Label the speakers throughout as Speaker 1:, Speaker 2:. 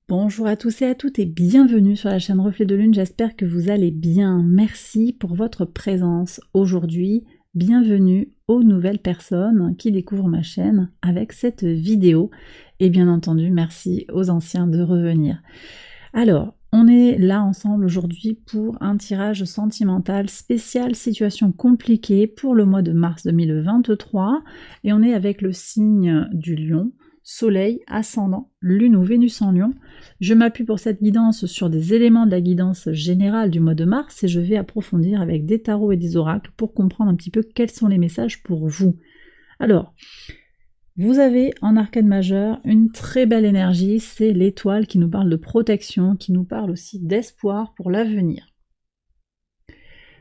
Speaker 1: Bonjour à tous et à toutes et bienvenue sur la chaîne Reflet de Lune, j'espère que vous allez bien. Merci pour votre présence aujourd'hui. Bienvenue aux nouvelles personnes qui découvrent ma chaîne avec cette vidéo. Et bien entendu, merci aux anciens de revenir. Alors, on est là ensemble aujourd'hui pour un tirage sentimental spécial situation compliquée pour le mois de mars 2023. Et on est avec le signe du Lion. Soleil, ascendant, Lune ou Vénus en Lion. Je m'appuie pour cette guidance sur des éléments de la guidance générale du mois de mars et je vais approfondir avec des tarots et des oracles pour comprendre un petit peu quels sont les messages pour vous. Alors, vous avez en arcane majeur une très belle énergie, c'est l'étoile qui nous parle de protection, qui nous parle aussi d'espoir pour l'avenir.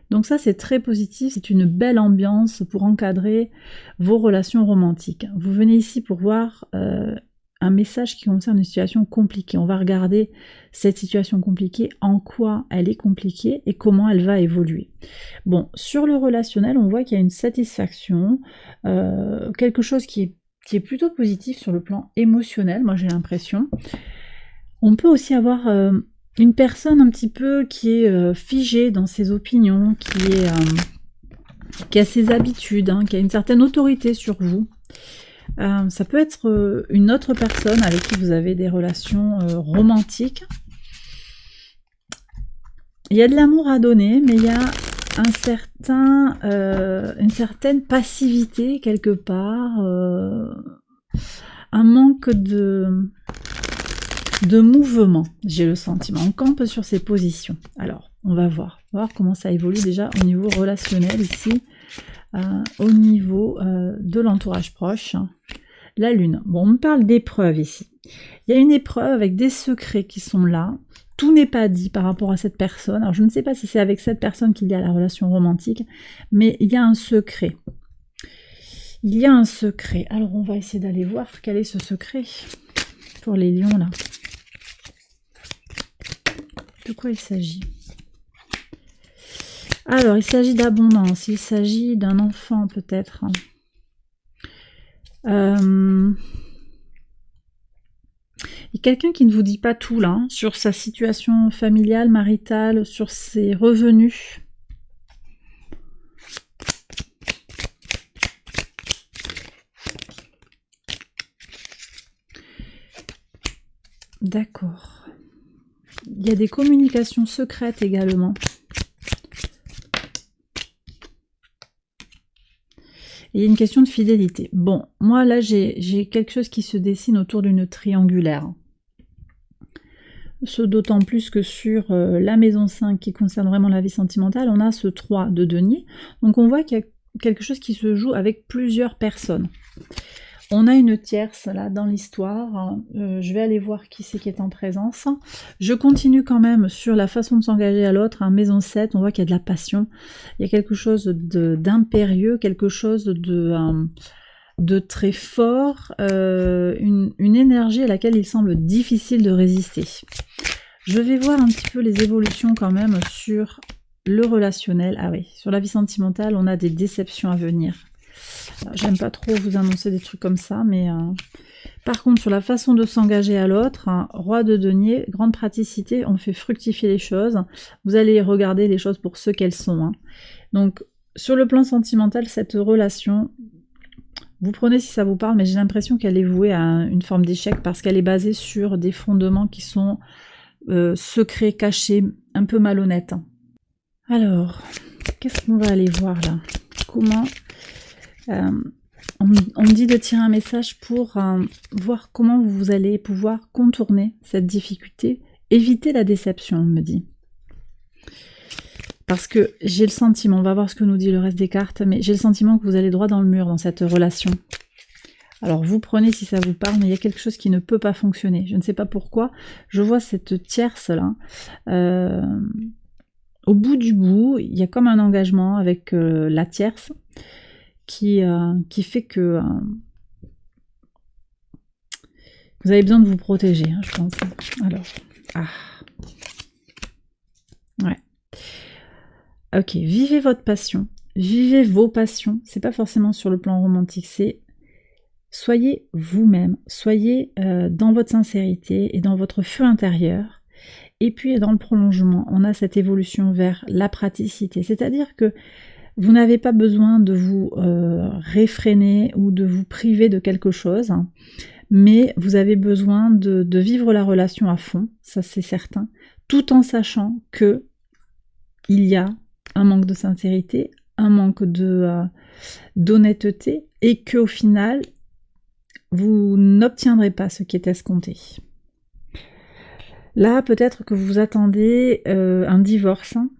Speaker 1: Donc ça c'est très positif, c'est une belle ambiance pour encadrer vos relations romantiques. Vous venez ici pour voir un message qui concerne une situation compliquée. On va regarder cette situation compliquée, en quoi elle est compliquée et comment elle va évoluer. Bon, sur le relationnel, on voit qu'il y a une satisfaction, quelque chose qui est plutôt positif sur le plan émotionnel, moi j'ai l'impression. On peut aussi avoir une personne un petit peu qui est figée dans ses opinions, qui a ses habitudes, hein, qui a une certaine autorité sur vous. Ça peut être une autre personne avec qui vous avez des relations romantiques. Il y a de l'amour à donner, mais il y a une certaine passivité quelque part, un manque de mouvement, j'ai le sentiment. On campe sur ses positions. Alors, on va voir comment ça évolue déjà au niveau relationnel ici, au niveau de l'entourage proche. La Lune. Bon, on me parle d'épreuve ici. Il y a une épreuve avec des secrets qui sont là. Tout n'est pas dit par rapport à cette personne. Alors, je ne sais pas si c'est avec cette personne qu'il y a la relation romantique, mais il y a un secret. Il y a un secret. Alors, on va essayer d'aller voir quel est ce secret pour les lions, là. De quoi il s'agit? Alors, il s'agit d'abondance, il s'agit d'un enfant peut-être. Il y a quelqu'un qui ne vous dit pas tout là, hein, sur sa situation familiale, maritale, sur ses revenus. D'accord. Il y a des communications secrètes également. Il y a une question de fidélité. Bon, moi là j'ai quelque chose qui se dessine autour d'une triangulaire. Ce d'autant plus que sur la maison 5 qui concerne vraiment la vie sentimentale, on a ce 3 de denier. Donc on voit qu'il y a quelque chose qui se joue avec plusieurs personnes. On a une tierce là dans l'histoire, je vais aller voir qui c'est qui est en présence. Je continue quand même sur la façon de s'engager à l'autre, hein. Maison 7, on voit qu'il y a de la passion, il y a quelque chose d'impérieux, quelque chose de très fort, une énergie à laquelle il semble difficile de résister. Je vais voir un petit peu les évolutions quand même sur le relationnel. Ah oui, sur la vie sentimentale, on a des déceptions à venir. J'aime pas trop vous annoncer des trucs comme ça, mais par contre sur la façon de s'engager à l'autre, hein, roi de denier, grande praticité, on fait fructifier les choses, vous allez regarder les choses pour ce qu'elles sont, hein. Donc sur le plan sentimental, cette relation, vous prenez si ça vous parle, mais j'ai l'impression qu'elle est vouée à une forme d'échec parce qu'elle est basée sur des fondements qui sont secrets, cachés, un peu malhonnêtes. Alors, qu'est-ce qu'on va aller voir là? Comment on me dit de tirer un message pour voir comment vous allez pouvoir contourner cette difficulté, éviter la déception, on me dit. Parce que j'ai le sentiment, on va voir ce que nous dit le reste des cartes, mais j'ai le sentiment que vous allez droit dans le mur dans cette relation. Alors vous prenez si ça vous parle, mais il y a quelque chose qui ne peut pas fonctionner. Je ne sais pas pourquoi. Je vois cette tierce là. Au bout du bout, il y a comme un engagement avec la tierce. Qui fait que vous avez besoin de vous protéger, hein, je pense. Alors, ouais. Ok, vivez votre passion, vivez vos passions. C'est pas forcément sur le plan romantique, c'est soyez vous-même, soyez dans votre sincérité et dans votre feu intérieur. Et puis dans le prolongement, on a cette évolution vers la praticité, c'est-à-dire que vous n'avez pas besoin de vous réfréner ou de vous priver de quelque chose, hein, mais vous avez besoin de vivre la relation à fond, ça c'est certain, tout en sachant que il y a un manque de sincérité, un manque d'honnêteté, et qu'au final, vous n'obtiendrez pas ce qui est escompté. Là, peut-être que vous attendez un divorce, hein,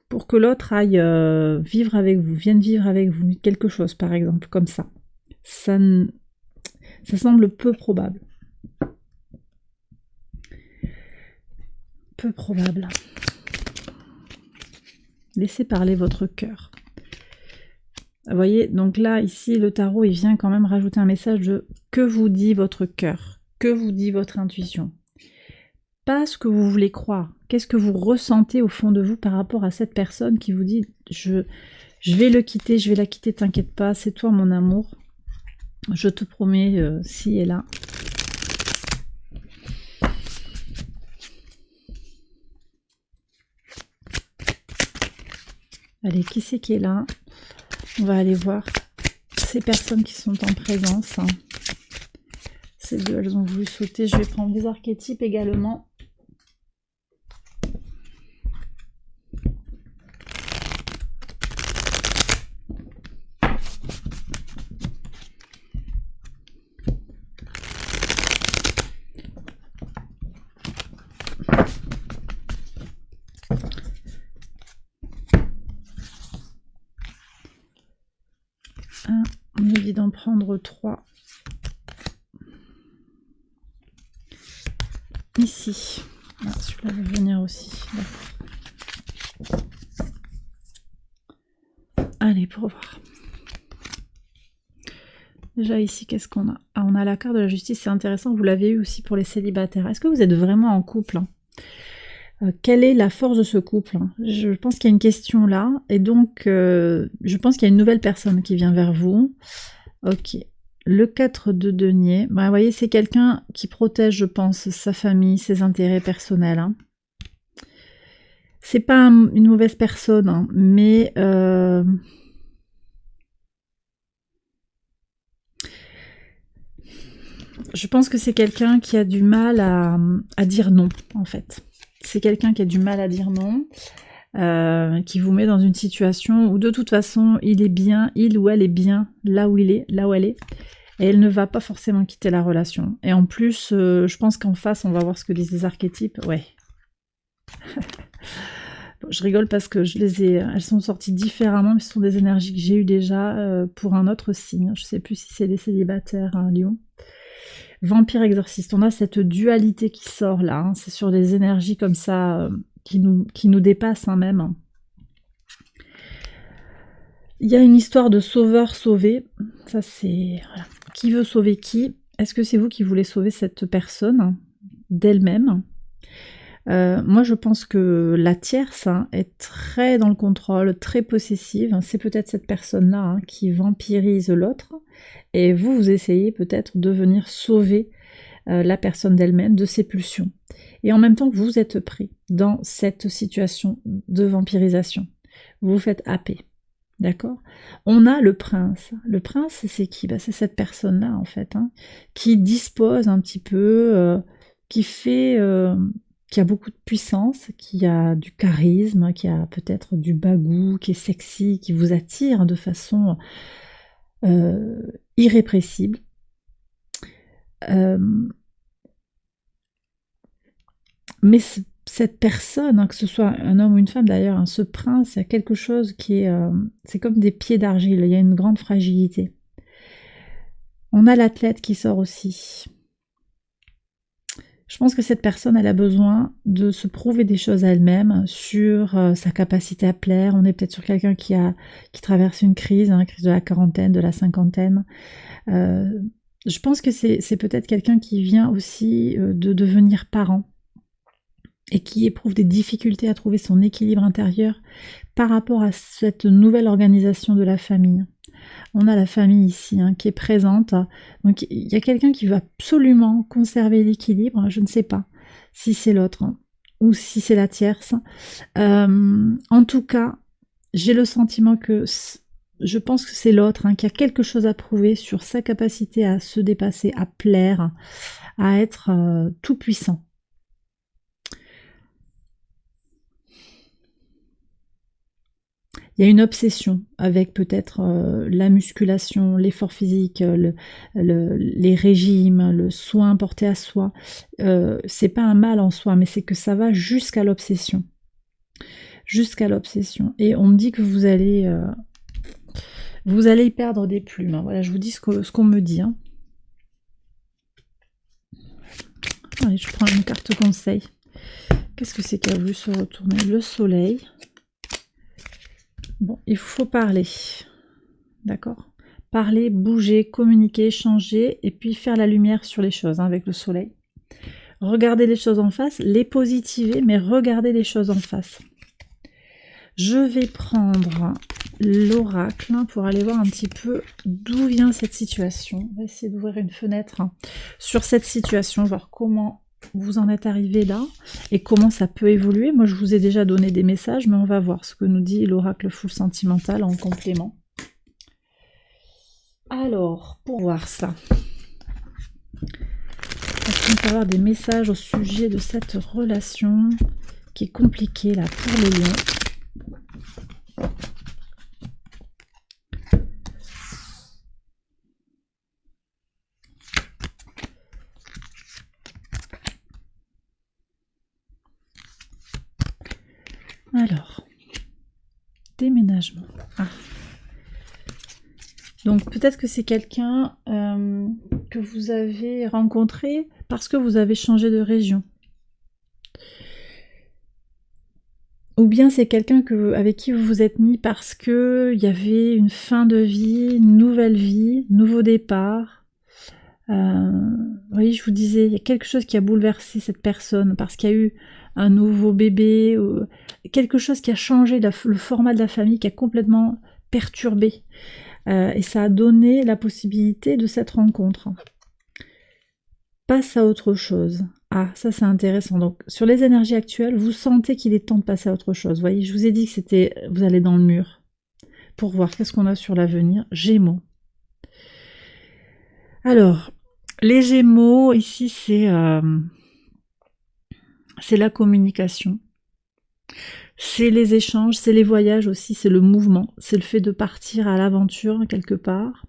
Speaker 1: pour que l'autre aille vivre avec vous, vienne vivre avec vous, quelque chose par exemple, comme ça. Ça semble peu probable. Peu probable. Laissez parler votre cœur. Vous voyez, donc là, ici, le tarot, il vient quand même rajouter un message de que vous dit votre cœur, que vous dit votre intuition. Pas ce que vous voulez croire. Qu'est-ce que vous ressentez au fond de vous par rapport à cette personne qui vous dit je vais le quitter, je vais la quitter, t'inquiète pas, c'est toi mon amour. Je te promets ci et là. Allez, qui c'est qui est là? On va aller voir ces personnes qui sont en présence. Ces deux, elles ont voulu sauter. Je vais prendre des archétypes également. On me dit d'en prendre 3. Ici. Ah, celui-là va venir aussi. Allez, pour voir. Déjà ici, qu'est-ce qu'on a? Ah, on a la carte de la justice, c'est intéressant, vous l'avez eu aussi pour les célibataires. Est-ce que vous êtes vraiment en couple? Quelle est la force de ce couple? Je pense qu'il y a une question là, et donc je pense qu'il y a une nouvelle personne qui vient vers vous. Ok. Le 4 de denier, bah, vous voyez, c'est quelqu'un qui protège, je pense, sa famille, ses intérêts personnels. Hein. C'est pas une mauvaise personne, hein, mais je pense que c'est quelqu'un qui a du mal à dire non, en fait. C'est quelqu'un qui a du mal à dire non, qui vous met dans une situation où de toute façon, il est bien, il ou elle est bien là où il est, là où elle est. Et elle ne va pas forcément quitter la relation. Et en plus, je pense qu'en face, on va voir ce que disent les archétypes. Ouais. Bon, je rigole parce que elles sont sorties différemment, mais ce sont des énergies que j'ai eues déjà pour un autre signe. Je ne sais plus si c'est des célibataires, un lion. Vampire exorciste, on a cette dualité qui sort là. Hein. C'est sur des énergies comme ça qui nous dépassent hein, même. Il y a une histoire de sauveur-sauvé. Ça c'est... Voilà. Qui veut sauver qui? Est-ce que c'est vous qui voulez sauver cette personne d'elle-même? Moi je pense que la tierce hein, est très dans le contrôle, très possessive. C'est peut-être cette personne-là hein, qui vampirise l'autre. Et vous essayez peut-être de venir sauver la personne d'elle-même de ses pulsions. Et en même temps, vous êtes pris dans cette situation de vampirisation. Vous vous faites happer. D'accord? On a le prince. Le prince, c'est qui? C'est cette personne-là, en fait, hein, qui dispose un petit peu, qui a beaucoup de puissance, qui a du charisme, qui a peut-être du bagou, qui est sexy, qui vous attire de façon irrépressible. Mais cette personne, hein, que ce soit un homme ou une femme d'ailleurs, hein, ce prince, il y a quelque chose qui est... c'est comme des pieds d'argile, il y a une grande fragilité. On a l'athlète qui sort aussi. Je pense que cette personne, elle a besoin de se prouver des choses à elle-même sur sa capacité à plaire. On est peut-être sur quelqu'un qui traverse une crise, hein, crise de la quarantaine, de la cinquantaine. Je pense que c'est peut-être quelqu'un qui vient aussi de devenir parent et qui éprouve des difficultés à trouver son équilibre intérieur par rapport à cette nouvelle organisation de la famille. On a la famille ici hein, qui est présente. Donc il y a quelqu'un qui veut absolument conserver l'équilibre. Je ne sais pas si c'est l'autre hein, ou si c'est la tierce. En tout cas, j'ai le sentiment que je pense que c'est l'autre hein, qui a quelque chose à prouver sur sa capacité à se dépasser, à plaire, à être tout puissant. Il y a une obsession avec peut-être la musculation, l'effort physique, les régimes, le soin porté à soi. C'est pas un mal en soi, mais c'est que ça va jusqu'à l'obsession. Jusqu'à l'obsession. Et on me dit que vous allez y perdre des plumes. Hein. Voilà, je vous dis ce qu'on me dit. Hein. Allez, je prends une carte conseil. Qu'est-ce que c'est qui a voulu se retourner? Le soleil. Bon, il faut parler, d'accord? Parler, bouger, communiquer, changer, et puis faire la lumière sur les choses hein, avec le soleil. Regardez les choses en face, les positiver, mais regardez les choses en face. Je vais prendre l'oracle hein, pour aller voir un petit peu d'où vient cette situation. On va essayer d'ouvrir une fenêtre hein, sur cette situation, voir comment vous en êtes arrivé là et comment ça peut évoluer. Moi je vous ai déjà donné des messages, mais on va voir ce que nous dit l'oracle Foule Sentimental en complément. Alors, pour voir ça, est-ce qu'on peut avoir des messages au sujet de cette relation qui est compliquée là pour les lions? Alors, déménagement. Ah. Donc peut-être que c'est quelqu'un que vous avez rencontré parce que vous avez changé de région. Ou bien c'est quelqu'un avec qui vous vous êtes mis parce que il y avait une fin de vie, une nouvelle vie, nouveau départ. Oui, je vous disais, il y a quelque chose qui a bouleversé cette personne parce qu'il y a eu un nouveau bébé, ou quelque chose qui a changé le format de la famille, qui a complètement perturbé. Et ça a donné la possibilité de cette rencontre. Passe à autre chose. Ah, ça c'est intéressant. Donc, sur les énergies actuelles, vous sentez qu'il est temps de passer à autre chose. Vous voyez, je vous ai dit que vous allez dans le mur. Pour voir qu'est-ce qu'on a sur l'avenir. Gémeaux. Alors, les Gémeaux, ici, c'est la communication. C'est les échanges, c'est les voyages aussi, c'est le mouvement, c'est le fait de partir à l'aventure quelque part.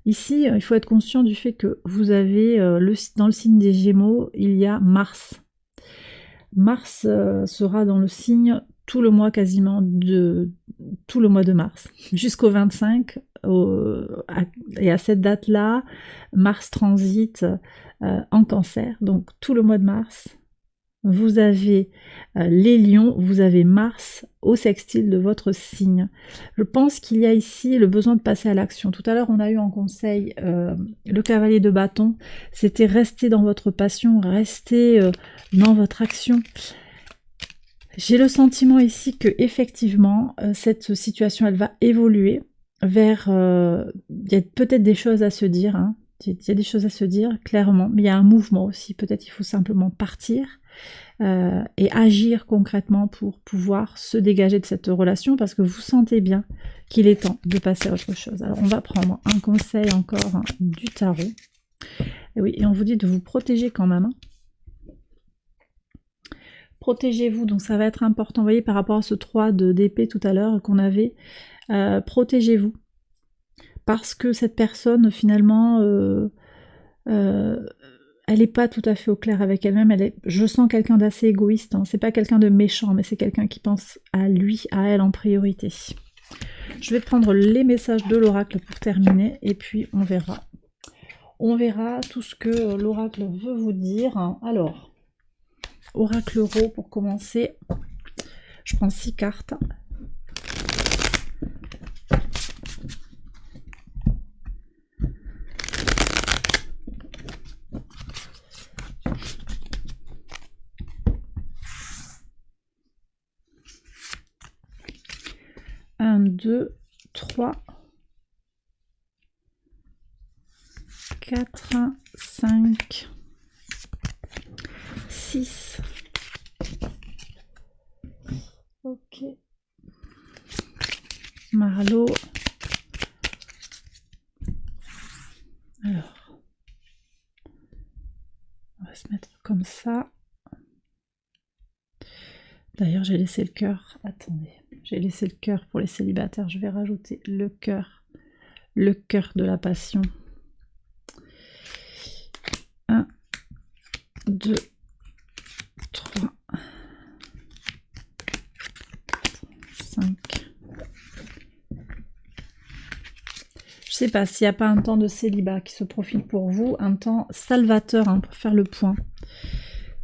Speaker 1: Ici, il faut être conscient du fait que vous avez, dans le signe des Gémeaux, il y a Mars. Mars sera dans le signe tout le mois quasiment tout le mois de mars, jusqu'au 25, et à cette date-là, Mars transite en Cancer, donc tout le mois de mars. Vous avez les lions, vous avez Mars au sextile de votre signe. Je pense qu'il y a ici le besoin de passer à l'action. Tout à l'heure, on a eu en conseil le cavalier de bâton. C'était rester dans votre passion, rester dans votre action. J'ai le sentiment ici que effectivement cette situation, elle va évoluer vers... il y a peut-être des choses à se dire, hein. Il y a des choses à se dire, clairement, mais il y a un mouvement aussi. Peut-être il faut simplement partir et agir concrètement pour pouvoir se dégager de cette relation parce que vous sentez bien qu'il est temps de passer à autre chose. Alors on va prendre un conseil encore hein, du tarot. Et oui, et on vous dit de vous protéger quand même. Hein. Protégez-vous, donc ça va être important. Vous voyez par rapport à ce 3 d'épée tout à l'heure qu'on avait, protégez-vous. Parce que cette personne finalement... elle n'est pas tout à fait au clair avec elle-même. Je sens quelqu'un d'assez égoïste. Hein. C'est pas quelqu'un de méchant, mais c'est quelqu'un qui pense à lui, à elle en priorité. Je vais prendre les messages de l'oracle pour terminer, et puis on verra. On verra tout ce que l'oracle veut vous dire. Alors, oracle euro pour commencer. Je prends 6 cartes. 2, 3, 4, 5, 6. Ok. Marlo. Alors, on va se mettre comme ça. D'ailleurs, j'ai laissé le cœur. Attendez, j'ai laissé le cœur pour les célibataires. Je vais rajouter le cœur de la passion. 1, 2, 3, 5. Je sais pas s'il n'y a pas un temps de célibat qui se profile pour vous, un temps salvateur hein, pour faire le point,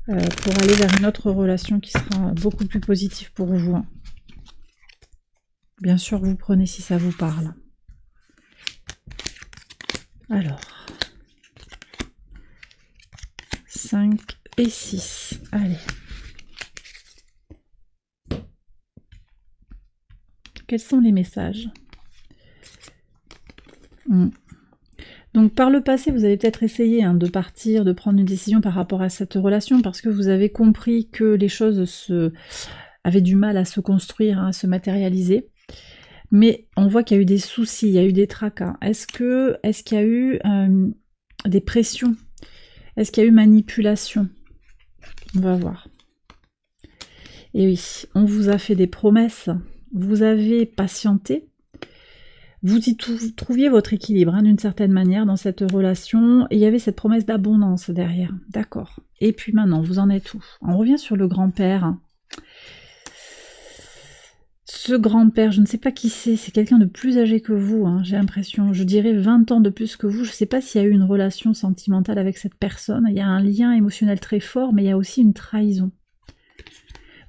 Speaker 1: pour aller vers une autre relation qui sera beaucoup plus positive pour vous. Hein. Bien sûr, vous prenez si ça vous parle. Alors, 5 et 6. Allez. Quels sont les messages ? Donc par le passé, vous avez peut-être essayé hein, de partir, de prendre une décision par rapport à cette relation parce que vous avez compris que les choses avaient du mal à se construire, hein, à se matérialiser. Mais on voit qu'il y a eu des soucis, il y a eu des tracas. Est-ce qu'il y a eu des pressions? Est-ce qu'il y a eu manipulation? On va voir. Et oui, on vous a fait des promesses, vous avez patienté. Vous y trouviez votre équilibre hein, d'une certaine manière dans cette relation et il y avait cette promesse d'abondance derrière, d'accord. Et puis maintenant, vous en êtes où? On revient sur le grand-père. Ce grand-père, je ne sais pas qui c'est quelqu'un de plus âgé que vous, hein, j'ai l'impression, je dirais 20 ans de plus que vous, je ne sais pas s'il y a eu une relation sentimentale avec cette personne, il y a un lien émotionnel très fort, mais il y a aussi une trahison.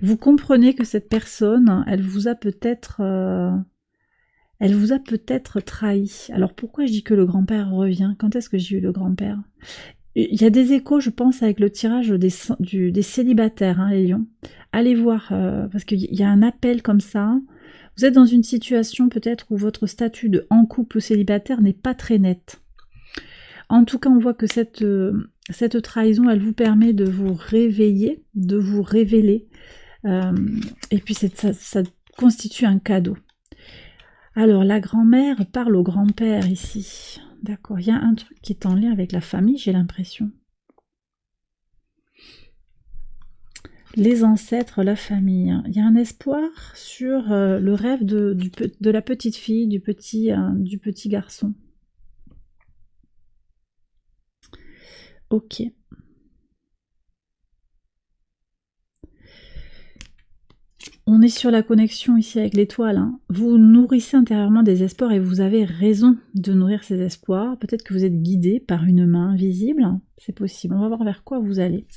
Speaker 1: Vous comprenez que cette personne, elle vous a peut-être trahi. Alors pourquoi je dis que le grand-père revient? Quand est-ce que j'ai eu le grand-père? Il y a des échos, je pense, avec le tirage des célibataires, hein, les lions. Allez voir, parce qu'il y a un appel comme ça. Vous êtes dans une situation peut-être où votre statut de en couple ou célibataire n'est pas très net. En tout cas, on voit que cette trahison, elle vous permet de vous réveiller, de vous révéler. Et puis ça constitue un cadeau. Alors, la grand-mère parle au grand-père ici. D'accord, il y a un truc qui est en lien avec la famille, j'ai l'impression. Les ancêtres, la famille. Il y a un espoir sur le rêve de la petite fille, du petit garçon. Ok. On est sur la connexion ici avec l'étoile. Hein. Vous nourrissez intérieurement des espoirs et vous avez raison de nourrir ces espoirs. Peut-être que vous êtes guidé par une main visible. C'est possible. On va voir vers quoi vous allez.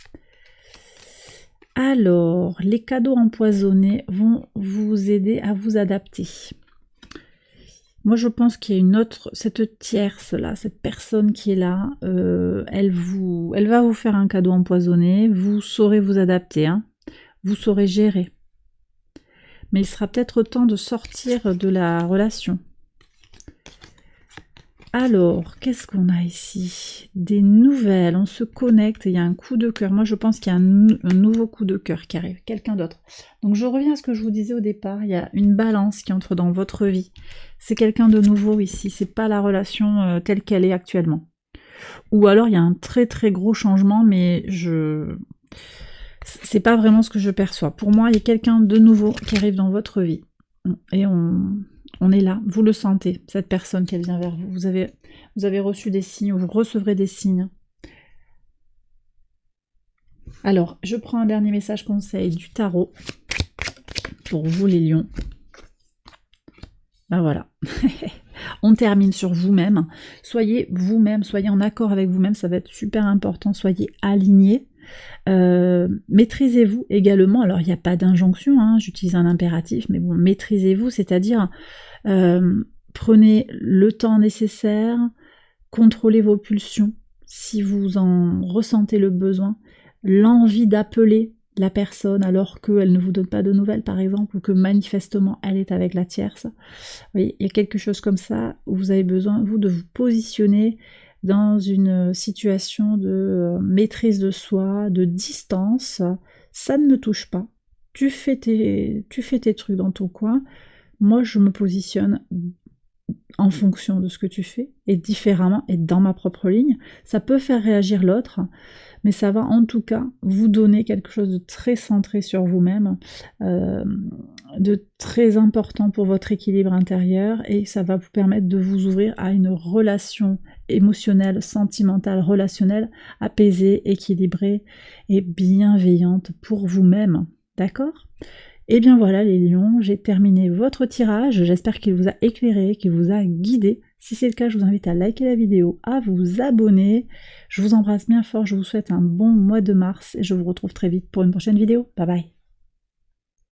Speaker 1: Alors, les cadeaux empoisonnés vont vous aider à vous adapter. Moi, je pense qu'il y a cette tierce là, cette personne qui est là, elle va vous faire un cadeau empoisonné. Vous saurez vous adapter. Hein. Vous saurez gérer. Mais il sera peut-être temps de sortir de la relation. Alors, qu'est-ce qu'on a ici? Des nouvelles, on se connecte, il y a un coup de cœur. Moi, je pense qu'il y a un nouveau coup de cœur qui arrive, quelqu'un d'autre. Donc, je reviens à ce que je vous disais au départ, il y a une balance qui entre dans votre vie. C'est quelqu'un de nouveau ici, c'est pas la relation telle qu'elle est actuellement. Ou alors, il y a un très très gros changement, mais c'est pas vraiment ce que je perçois. Pour moi, il y a quelqu'un de nouveau qui arrive dans votre vie. Et on est là, vous le sentez, cette personne qui vient vers vous. Vous avez reçu des signes, ou vous recevrez des signes. Alors, je prends un dernier message conseil du tarot pour vous les lions. Ben voilà. On termine sur vous-même. Soyez vous-même, soyez en accord avec vous-même, ça va être super important. Soyez alignés. Maîtrisez-vous également. Alors, il n'y a pas d'injonction, hein, j'utilise un impératif, mais bon, maîtrisez-vous, c'est-à-dire prenez le temps nécessaire, contrôlez vos pulsions si vous en ressentez le besoin, l'envie d'appeler, la personne alors qu'elle ne vous donne pas de nouvelles par exemple, ou que manifestement elle est avec la tierce. Vous voyez, il y a quelque chose comme ça où vous avez besoin, vous, de vous positionner dans une situation de maîtrise de soi, de distance. Ça ne me touche pas. Tu fais tes trucs dans ton coin. Moi, je me positionne en fonction de ce que tu fais, et différemment, et dans ma propre ligne. Ça peut faire réagir l'autre, mais ça va en tout cas vous donner quelque chose de très centré sur vous-même, de très important pour votre équilibre intérieur, et ça va vous permettre de vous ouvrir à une relation émotionnelle, sentimentale, relationnelle, apaisée, équilibrée et bienveillante pour vous-même. D'accord ? Et bien voilà les lions, j'ai terminé votre tirage, j'espère qu'il vous a éclairé, qu'il vous a guidé. Si c'est le cas, je vous invite à liker la vidéo, à vous abonner. Je vous embrasse bien fort, je vous souhaite un bon mois de mars et je vous retrouve très vite pour une prochaine vidéo. Bye bye.